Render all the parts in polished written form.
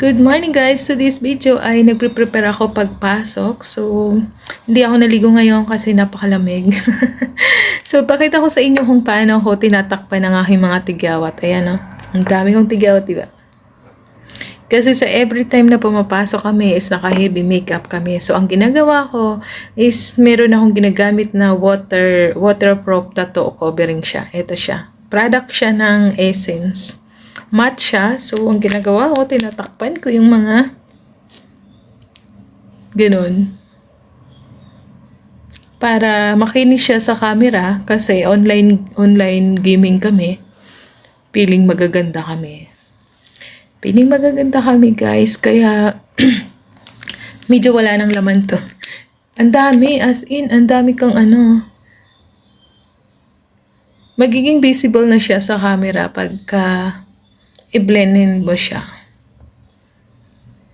Good morning guys! So this video ay nagpre-prepare ako pagpasok. So hindi ako naligo ngayon kasi napakalamig. So pakita ko sa inyo kung paano ako tinatakpan ng aking mga tigyawat. Ayan o. Ang dami kong tigyawat, diba? Kasi sa every time na pumapasok kami is naka-heavy makeup kami. So ang ginagawa ko is meron akong ginagamit na waterproof tattoo covering siya. Ito siya. Product siya ng Essence. Matte siya. So, ang ginagawa ko, tinatakpan ko yung mga ganun. Para makinis siya sa camera kasi online gaming kami. Feeling magaganda kami. Feeling magaganda kami, guys. Kaya, medyo wala nang laman to. Ang dami, as in, ang dami kang magiging visible na siya sa camera pagka i-blendin mo siya.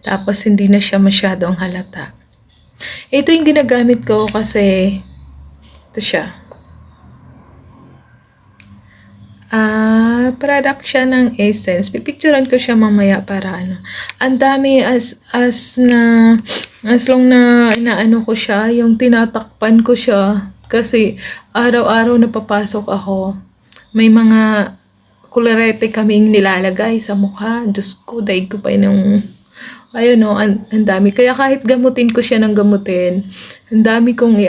Tapos, hindi na siya masyadong halata. Ito yung ginagamit ko kasi ito siya. Product siya ng Essence. Pipicturean ko siya mamaya para Ang dami as long na inaano ko siya, yung tinatakpan ko siya. Kasi araw-araw na papasok ako. May mga kularete kaming nilalagay sa mukha. Diyos ko, daig ko pa yung ayun o, ang dami. Kaya kahit gamutin ko siya ng gamutin, ang dami kong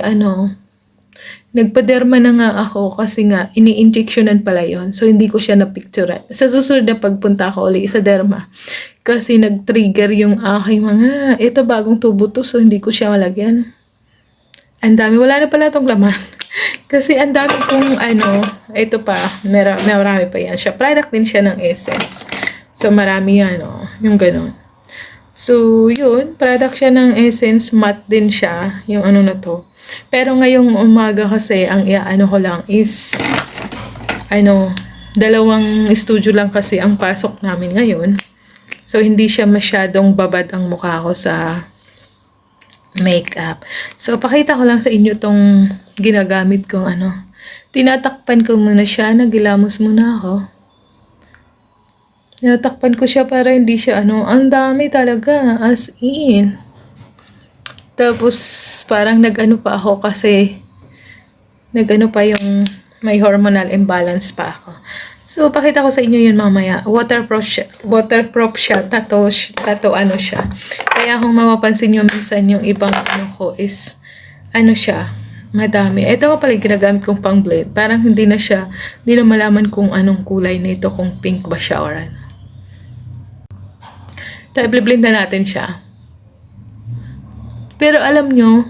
nagpaderma na nga ako kasi nga ini-injectionan pala yon. So hindi ko siya napicturean. Sa susunod na pagpunta ko ulit sa derma, kasi nag-trigger yung aking mga, ito bagong tubo to, so hindi ko siya malagyan. Ang dami, wala na pala itong laman. Kasi ang dami kong ito pa, marami pa yan siya. Product din siya ng Essence. So marami yan, yung ganun. So yun, product siya ng Essence, matte din siya, yung na to. Pero ngayong umaga kasi, ang ko lang is, dalawang studio lang kasi ang pasok namin ngayon. So hindi siya masyadong babad ang mukha ko sa makeup. So, pakita ko lang sa inyo tong ginagamit kong Tinatakpan ko muna siya, nagilamos muna ako. Tinatakpan ko siya para hindi siya ang dami talaga, as in. Tapos, parang pa ako kasi, pa yung may hormonal imbalance pa ako. So, pakita ko sa inyo yun mamaya. Waterproof siya, tattoo siya. Kaya kung mapapansin nyo minsan yung ibang ko is, siya, madami. Ito nga pala ginagamit kong pang blend. Parang hindi na malaman kung anong kulay nito, kung pink ba siya or ano. Tayo, blend na natin siya. Pero alam nyo,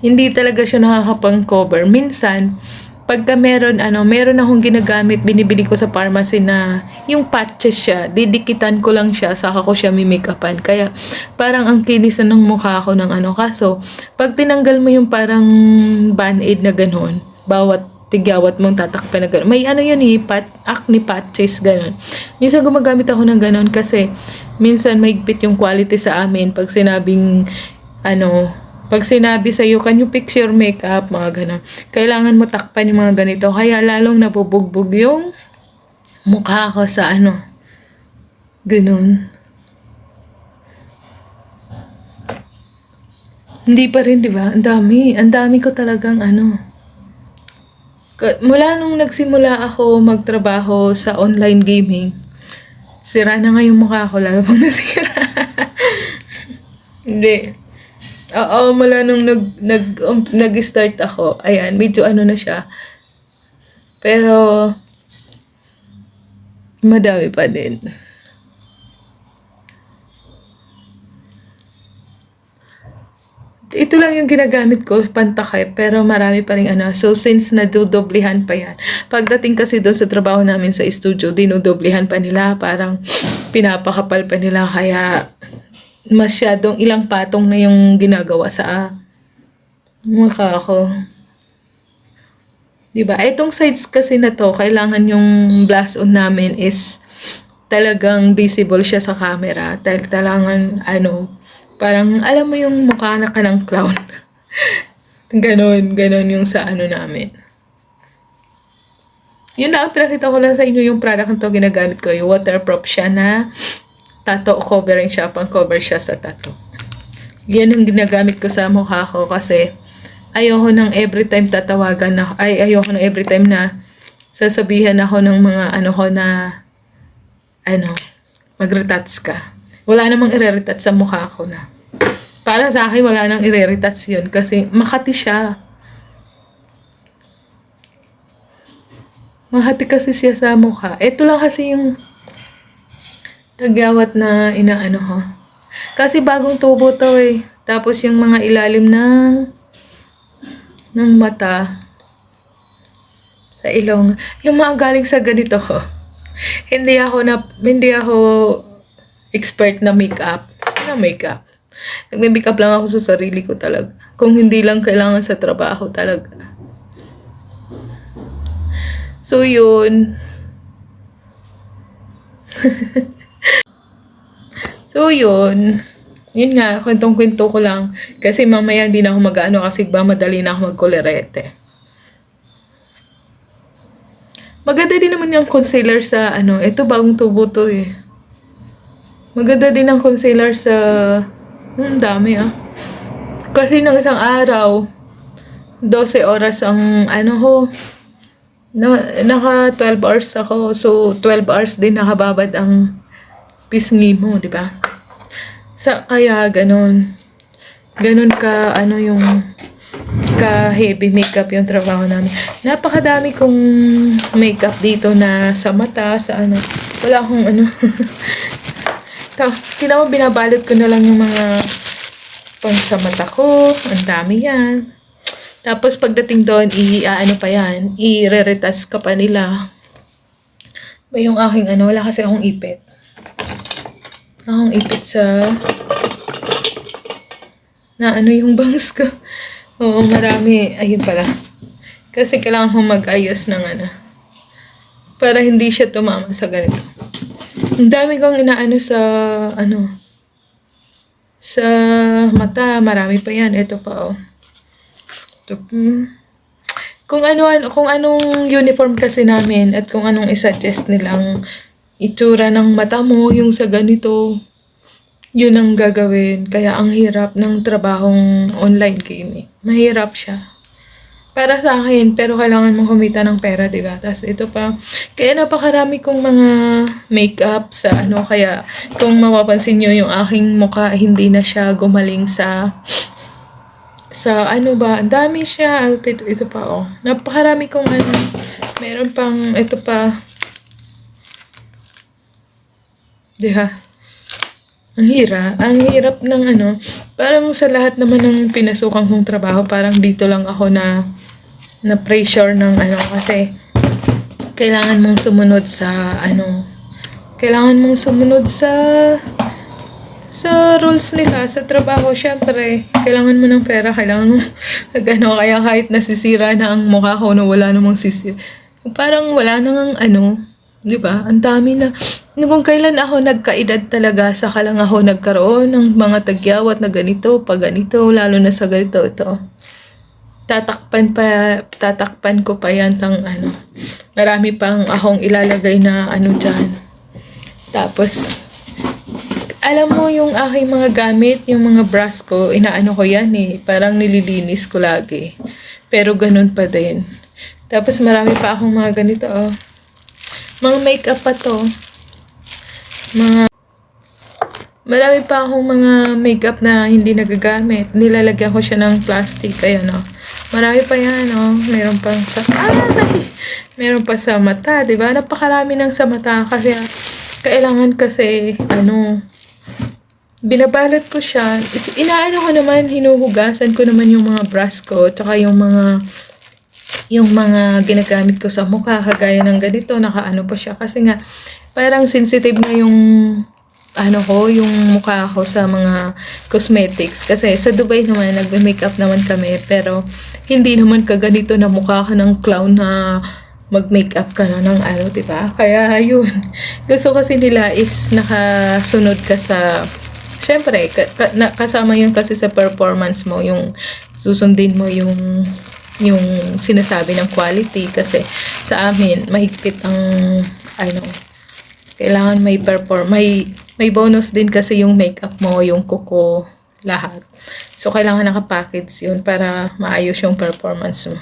hindi talaga siya nakakapang cover. Minsan, pagka meron akong ginagamit, binibili ko sa pharmacy na yung patches siya, didikitan ko lang siya, saka ko siya mimake-upan. Kaya parang ang kinis ng mukha ko ng kaso, pag tinanggal mo yung parang band-aid na ganun, bawat tigyawat mong tatakpan na ganun, may yun acne patches, ganun. Minsan gumagamit ako ng ganun kasi minsan mahigpit yung quality sa amin pag sinabing pag sinabi sa'yo, can you fix your makeup? Mga ganun. Kailangan mo takpan yung mga ganito. Kaya lalong nabubugbog yung mukha ko sa ganun. Hindi pa rin, di ba? Ang dami. Ang dami ko talagang Mula nung nagsimula ako magtrabaho sa online gaming, sira na nga yung mukha ko. Lalo pang nasira. Hindi. Oo, mula nung nag-start ako, ayan, medyo na siya. Pero, madami pa din. Ito lang yung ginagamit ko, pantakip, pero marami pa rin So, since nadudoblihan pa yan. Pagdating kasi doon sa trabaho namin sa studio, dinudoblihan pa nila, parang pinapakapal pa nila, kaya masyadong ilang patong na yung ginagawa sa mukha ko. Diba? Itong sides kasi na to, kailangan yung blast on namin is talagang visible siya sa camera. Talagang parang alam mo yung mukha na ka ng clown. ganon yung sa namin. Yun lang, pinakita ko lang sa inyo yung product na to ginagamit ko. Yung waterproof siya na tattoo covering siya, pang cover siya sa tattoo. Yan ang ginagamit ko sa mukha ko kasi ayoko nang every time tatawagan na, ayoko nang every time na sasabihan ako ng mga ano ko na, mag-retouch ka. Wala namang ire-retouch sa mukha ko na. Para sa akin, wala nang ire-retouch yun kasi Makati siya. Makati kasi siya sa mukha. Ito lang kasi yung tagyawat na inaano ko. Kasi bagong tubo to eh. Tapos yung mga ilalim ng mata sa ilong. Yung mga galing sa ganito ko. Hindi ako expert na makeup. Nagme-makeup lang ako sa sarili ko talaga. Kung hindi lang kailangan sa trabaho talaga. So, yun. So, yun. Yun nga, kwentong-kwento ko lang. Kasi mamaya hindi na ako mag-ano kasi madali na ako magkolerete. Maganda din naman yung concealer sa ito bagong tubo to eh. Maganda din ang concealer sa, dami ah. Kasi ng isang araw, 12 oras ang naka 12 hours ako. So, 12 hours din nakababad ang pisngi mo, di ba? Kaya ganun ka, yung ka-heavy makeup yung trabaho namin. Napakadami kong makeup dito na sa mata, wala akong Tinawag, binabalot ko na lang yung mga pang sa mata ko. Ang dami yan. Tapos pagdating doon, i-re-retouch ka pa nila. Ba yung aking wala kasi akong ipit. Akong ipit sa yung bangs ko. Oo, marami. Ayun pala. Kasi kailangan kong mag-ayos ng para hindi siya tumama sa ganito. Ang dami kong sa sa mata. Marami pa yan. Ito pa, oh. Ito. Kung anong uniform kasi namin at kung anong isuggest nilang itsura ng mata mo, yung sa ganito, yun ang gagawin. Kaya ang hirap ng trabahong online gaming. Mahirap siya. Para sa akin, pero kailangan mong kumita ng pera, diba? Tapos ito pa, kaya napakarami kong mga makeup sa kaya kung mapapansin nyo yung aking mukha, hindi na siya gumaling sa ang dami siya. Ito pa, oh. Napakarami kong meron pang, ito pa. Diba? Ang hirap ng parang sa lahat naman ng pinasukan kong trabaho, parang dito lang ako na pressure ng kasi kailangan mong sumunod sa kailangan mong sumunod sa rules nila sa trabaho. Syempre, kailangan mo ng pera, kailangan mo kaya kahit nasisira na ang mukha ko, wala namang sisira. Parang wala nang di ba? Ang dami na. Kung kailan ako nagkaedad talaga, saka lang ako nagkaroon ng mga tagyawat na ganito, lalo na sa ganito, ito. Tatakpan ko pa yan ng marami pang akong ilalagay na dyan. Tapos, alam mo yung aking mga gamit, yung mga brush ko, ko yan eh. Parang nililinis ko lagi. Pero ganun pa din. Tapos marami pa akong mga ganito, oh. Mga makeup pa to. Marami pa akong mga makeup na hindi nagagamit. Nilalagyan ko siya ng plastic. Ayan, oh. Marami pa yan, oh. Meron pa sa mata, diba? Napakarami ng sa mata. Kasi, kailangan kasi, binabalot ko siya. Ko naman, hinuhugasan ko naman yung mga brush ko. Tsaka yung mga ginagamit ko sa mukha, kagaya ng ganito, nakaano pa siya. Kasi nga, parang sensitive na yung yung mukha ko sa mga cosmetics. Kasi sa Dubai naman, nag-makeup naman kami. Pero, hindi naman kaganito na mukha ka ng clown na mag-makeup ka na ng diba? Kaya, yun. Gusto kasi nila is nakasunod ka sa, syempre, kasama yun kasi sa performance mo, yung susundin mo yung sinasabi ng quality. Kasi sa amin mahigpit ang Kailangan may perform, may bonus din kasi yung makeup mo, yung kuko, lahat. So, kailangan nakapackage yun para maayos yung performance mo.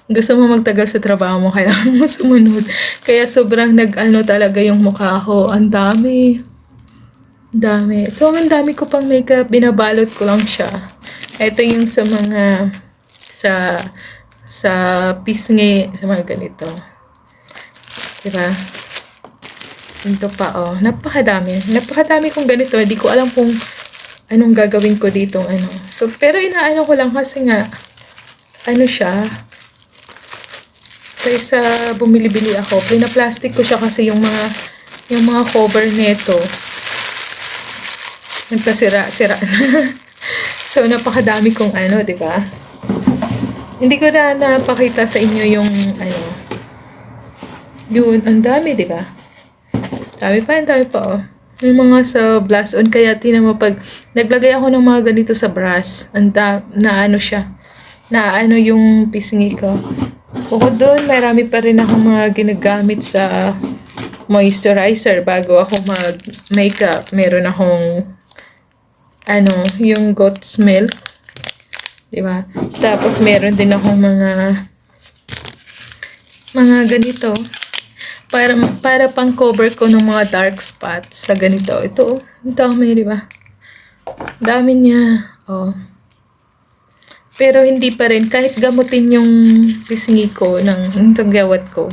Gusto mo magtagal sa trabaho mo, kailangan mo sumunod. Kaya sobrang nag-ano talaga yung mukha ko. Ang dami. Dami. So, ang dami ko pang makeup. Binabalot ko lang siya. Ito yung sa mga sa pisngi, sa mga ganito. Diba? Ito pa, oh. Napakadami. Napakadami kong ganito. Hindi ko alam kung anong gagawin ko dito, ano. So, pero inaano ko lang kasi nga, ano siya, kaysa bumili-bili ako, pina-plastic ko siya kasi yung mga cover neto, nagkasira-sira na. So, napakadami kong ano, di ba? Hindi ko na napakita sa inyo yung, ano, yun, ang dami, di ba? Ang dami pa, oh. Yung mga sa blast on, kaya tinan mo, pag naglagay ako ng mga ganito sa brush, na ano siya, na ano yung pisngi ko. Bukod doon, marami pa rin akong mga ginagamit sa moisturizer bago ako mag-makeup. Meron akong ano, yung goat's milk. Diba? Tapos meron din akong mga ganito. Para pang cover ko ng mga dark spots sa ganito. Ito, ang dami, diba? Dami niya. Oh. Pero hindi pa rin, kahit gamutin yung pisngi ko, ng tagyawat ko,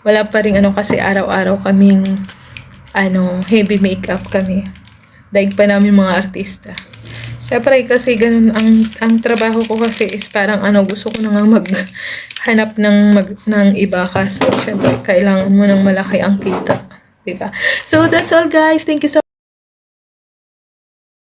wala pa rin ano kasi araw-araw kaming ano, heavy makeup kami. Daig pa namin mga artista. Syempre kasi ganun ang trabaho ko kasi is parang ano, gusto ko na nga maghanap ng iba kaso syempre kailangan mo ng malaki ang kita. Diba? So that's all guys. Thank you so